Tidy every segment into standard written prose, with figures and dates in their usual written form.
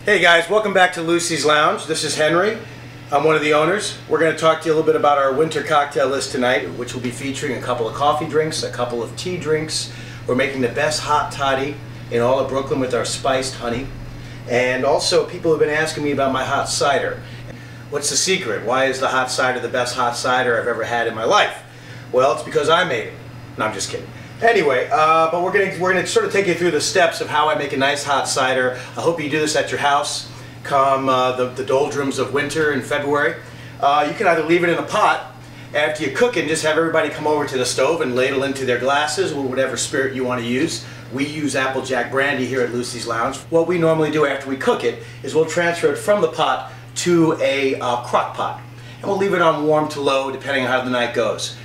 Hey guys, welcome back to Lucey's Lounge. This is Henry. I'm one of the owners. We're going to talk to you a little bit about our winter cocktail list tonight, which will be featuring a couple of coffee drinks, a couple of tea drinks. We're making the best hot toddy in all of Brooklyn with our spiced honey. And also, people have been asking me about my hot cider. What's the secret? Why is the hot cider the best hot cider I've ever had in my life? Well, it's because I made it. No, I'm just kidding. Anyway, but we're gonna sort of take you through the steps of how I make a nice hot cider. I hope you do this at your house come the doldrums of winter in February. You can either leave it in a pot after you cook it and just have everybody come over to the stove and ladle into their glasses or whatever spirit you want to use. We use Applejack Brandy here at Lucey's Lounge. What we normally do after we cook it is we'll transfer it from the pot to a crock pot, and we'll leave it on warm to low depending on how the night goes.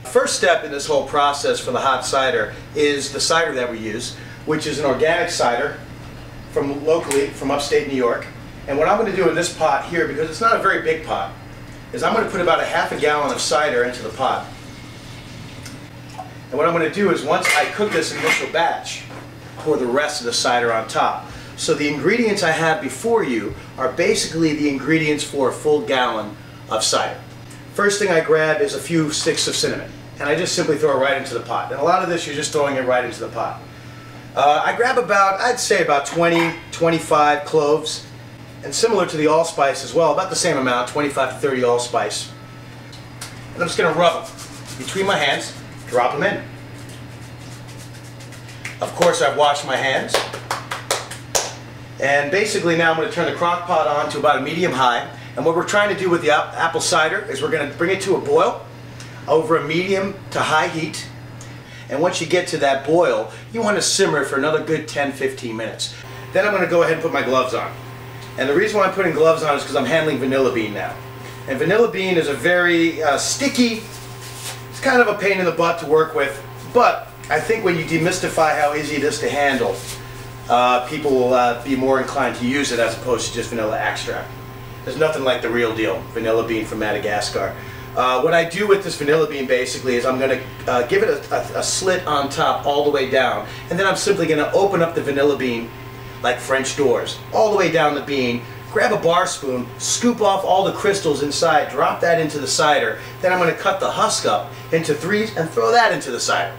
First step in this whole process for the hot cider is the cider that we use, which is an organic cider from locally from upstate New York. And what I'm going to do in this pot here, because it's not a very big pot, is I'm going to put about a half a gallon of cider into the pot. And what I'm going to do is, once I cook this initial batch, pour the rest of the cider on top. So the ingredients I have before you are basically the ingredients for a full gallon of cider. First thing I grab is a few sticks of cinnamon, and I just simply throw it right into the pot. And a lot of this, you're just throwing it right into the pot. I grab about, I'd say about 20, 25 cloves, and similar to the allspice as well, about the same amount, 25 to 30 allspice. And I'm just going to rub them between my hands, drop them in. Of course, I've washed my hands. And basically now I'm going to turn the crock pot on to about a medium high. And what we're trying to do with the apple cider is we're going to bring it to a boil over a medium to high heat. And once you get to that boil, you want to simmer it for another good 10-15 minutes. Then I'm going to go ahead and put my gloves on. And the reason why I'm putting gloves on is because I'm handling vanilla bean now. And vanilla bean is a very sticky, it's kind of a pain in the butt to work with, but I think when you demystify how easy it is to handle, people will be more inclined to use it as opposed to just vanilla extract. There's nothing like the real deal, vanilla bean from Madagascar. What I do with this vanilla bean basically is I'm going to give it a slit on top all the way down, and then I'm simply going to open up the vanilla bean like French doors, all the way down the bean, grab a bar spoon, scoop off all the crystals inside, drop that into the cider, then I'm going to cut the husk up into threes and throw that into the cider.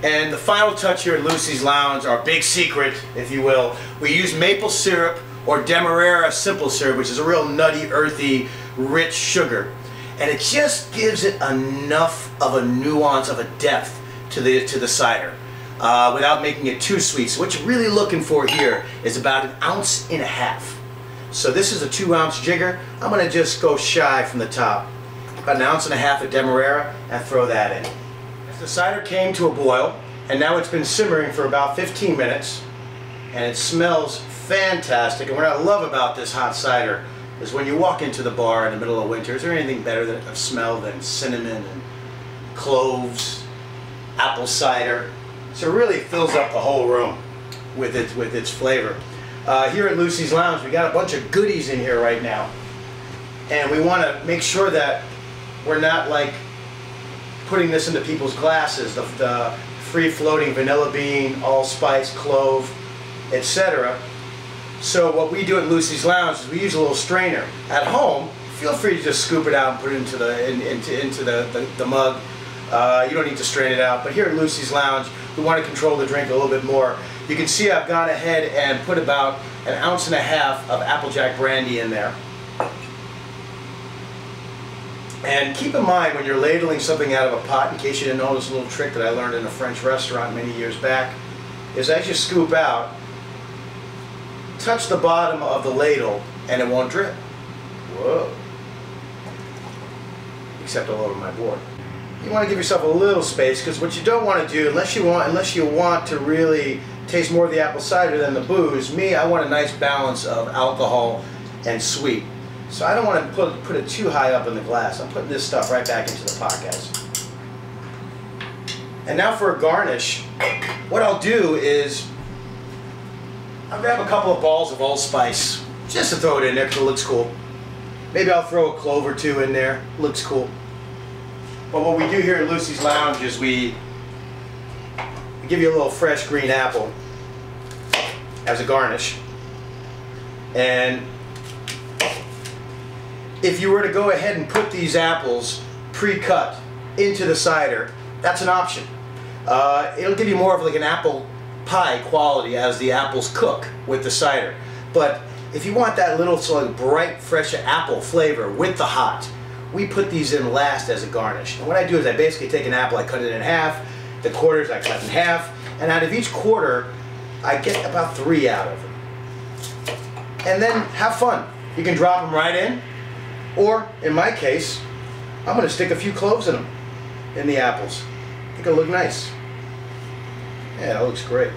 And the final touch here at Lucey's Lounge, our big secret, if you will, we use maple syrup or demerera simple syrup, which is a real nutty, earthy, rich sugar. And it just gives it enough of a nuance, of a depth to the cider without making it too sweet. So what you're really looking for here is about 1.5 ounces. So this is a 2-ounce jigger. I'm going to just go shy from the top. About 1.5 ounces of demerara and throw that in. The cider came to a boil, and now it's been simmering for about 15 minutes, and it smells fantastic. And what I love about this hot cider is when you walk into the bar in the middle of winter, is there anything better than a smell than cinnamon and cloves, apple cider? So it really fills up the whole room with its flavor. Here at Lucey's Lounge, we got a bunch of goodies in here right now, and we want to make sure that we're not like putting this into people's glasses. The free-floating vanilla bean, allspice, clove, etc. So what we do at Lucey's Lounge is we use a little strainer. At home, feel free to just scoop it out and put it into the mug. You don't need to strain it out. But here at Lucey's Lounge, we want to control the drink a little bit more. You can see I've gone ahead and put about 1.5 ounces of Applejack Brandy in there. And keep in mind when you're ladling something out of a pot, in case you didn't know this little trick that I learned in a French restaurant many years back, is as you scoop out, touch the bottom of the ladle and it won't drip. Whoa. Except all over my board. You want to give yourself a little space, because what you don't want to do, unless you want to really taste more of the apple cider than the booze, I want a nice balance of alcohol and sweet. So I don't want to put it too high up in the glass. I'm putting this stuff right back into the pot, guys. And now for a garnish, what I'll do is I'll grab a couple of balls of allspice just to throw it in there because it looks cool. Maybe I'll throw a clove or two in there. Looks cool. But what we do here at Lucey's Lounge is we give you a little fresh green apple as a garnish. And if you were to go ahead and put these apples pre-cut into the cider, that's an option. It'll give you more of like an apple pie quality as the apples cook with the cider. But if you want that little sort of bright, fresh apple flavor with the hot, we put these in last as a garnish. And what I do is I basically take an apple, I cut it in half, the quarters I cut in half, and out of each quarter, I get about 3 out of them. And then have fun. You can drop them right in, or in my case, I'm going to stick a few cloves in them, in the apples. I think it'll look nice. Yeah, it looks great.